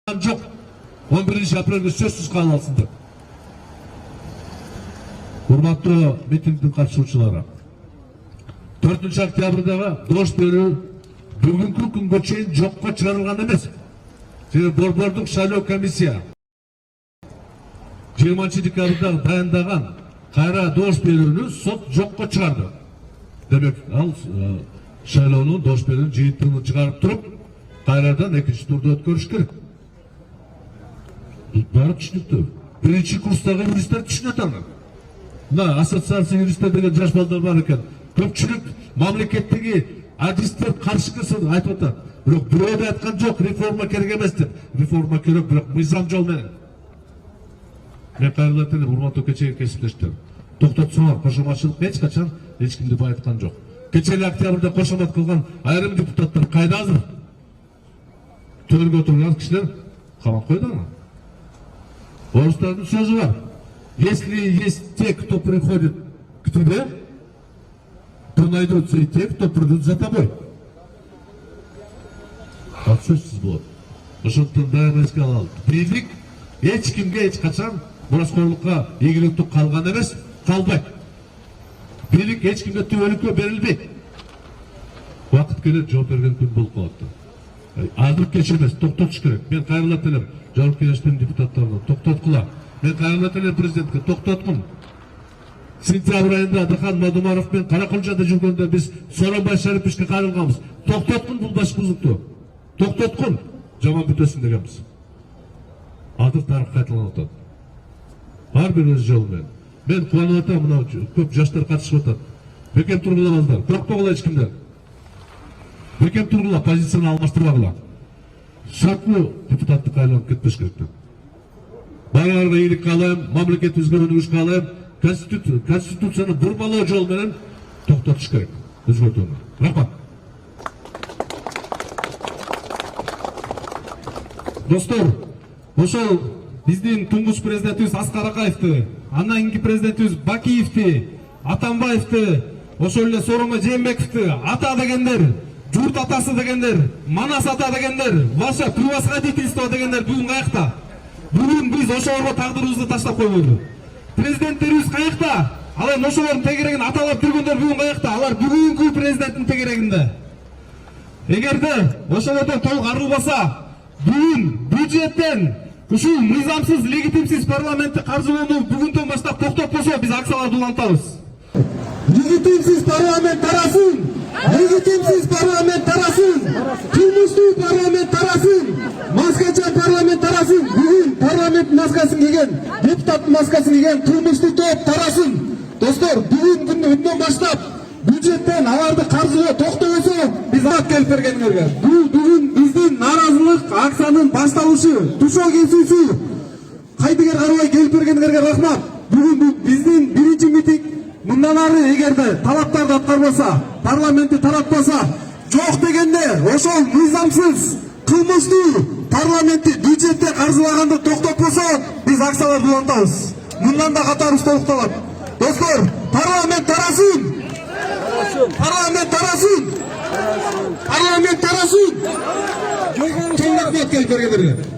Жоқ. 11 апрелге сөзсіз қабыл алсындар. Урматтуу митингдин катышуучулары. 4 октябрдағы дош берүү бүгүнкү күнгө чейин жокко чыгарылган эмес. Борбордук шайлоо комиссия 20 декабрда дайындаган кайра дош берүүнү сот жокко чыгарды. Демек, ал шайлоонун дош берүүнүн жыйынтыгын чыгарып туруп, кайрадан экинчи турду өткөрүш керек. Бары түшүнүктүү. Биринчи курстагы юристтер түшүнөт аны. Мына ассоциация юристтер деген жаш балдар бар экен. Көпчүлүк мамлекеттеги адистер каршысын айтып атат. Бирок бирөө да айткан жок, реформа керек эмес деп. Реформа керек, бирок мыйзам жол менен. Мен кайрылат элем, урматтуу кечеги кесиптештер. Токтотсоңор, кошоматчылык эч качан эч кимди байыткан жок. Кече эле октябрда кошомат кылган айрым депутаттар кайда азыр? Төргө отурган кишилер камап койду аны. Орыстардың сөзі бар. Если есть те, кто приходит к тебе, то найдутся и те, кто придут за тобой. Ал сөзсіз болады. Ошондон дайыма эске алалы. Бийлик эч кимге эч качан мураскорлукка ийгиликтүү калган эмес, калбайт. Бийлик эч кимге түбөлүккө берилбейт. Убакыт келет, жооп берген күн болуп калат. Азыр кеч эмес, токтотуш керек. Мен кайрылат элем. Жауап кеңештин депутаттарына токтоткула. Мен кайрылат элем президентке токтоткун. Сентябрь айында Адыхан Мадумаров мен Каракулжада жүргөндө биз Сооронбай Шариповичке кайрылганбыз. Токтоткун бул башкузукту. Токтоткун. Жаман бүтөсүн дегенбиз. Азыр тарых кайталанып атат. Ар бир өз жолу менен. Мен кубанып атам, мына көп жаштар катышып атат. Бекем тургула, токтогула эч кимден. Бекем тургула, позицияны алмаштырбагыла. Шартлы депутатты кайланып кетпеш керек. Баарга ийгилик каалайм, мамлекетибизге өнүгүш каалайм, конституцияны бурмалоо жол менен токтотуш керек. Өзгөртүүнү. Рахмат. Достор, ошол биздин туңгуч президентибиз Аскар Акаевди, андан кийинки президентибиз Бакиевди, Атамбаевди, ошол эле Сооронбай Жээнбековди ата дегендер, журт атасы дегендер, Манас ата дегендер, ваше превосходительство дегендер бүгүн каякта? Бүгүн биз ошолорго тагдырыбызды таштап койбойбу. Президенттерибиз каякта? Ал эми ошолордун тегерегин аталап жүргөндөр бүгүн каякта? Алар бүгүнкү президенттин тегерегинде. Эгерде ошолордон толук арылбаса, бүгүн бюджеттен ушул мыйзамсыз, легитимсиз парламентти каржылоону бүгүндөн баштап токтотпосо, биз акцияларды улантабыз. Легитимсиз парламент тарасын! Легитимсиз парламент тарасын! Кылмыштуу парламент тарасын! Маскачан парламент тарасын! Бүгүн парламент маскасын кийген, депутаттын маскасын кийген кылмыштуу топ тарасын! Достор, бүгүн күндөн баштап бюджеттен аларды каржылоо токтобосо, биз ак келип бергениңерге. Бул бүгүн биздин нааразылык акциянын башталышы, тушоо кесүүсү. Кайдыгер карабай келип бергениңерге рахмат. Бүгүн биздин биринчи митинг. Мындан ары эгерде талаптарды аткарбаса, парламентти таратпаса, жок дегенде ошол мыйзамсыз, кылмыштуу парламентти бюджетте каржылаганды токтотпосо, биз акцияларды улантабыз. Мындан да катарыбыз толукталат. Достор, парламент тарасын! Парламент тарасын! Парламент тарасын! Чоң рахмат келип бергендерге.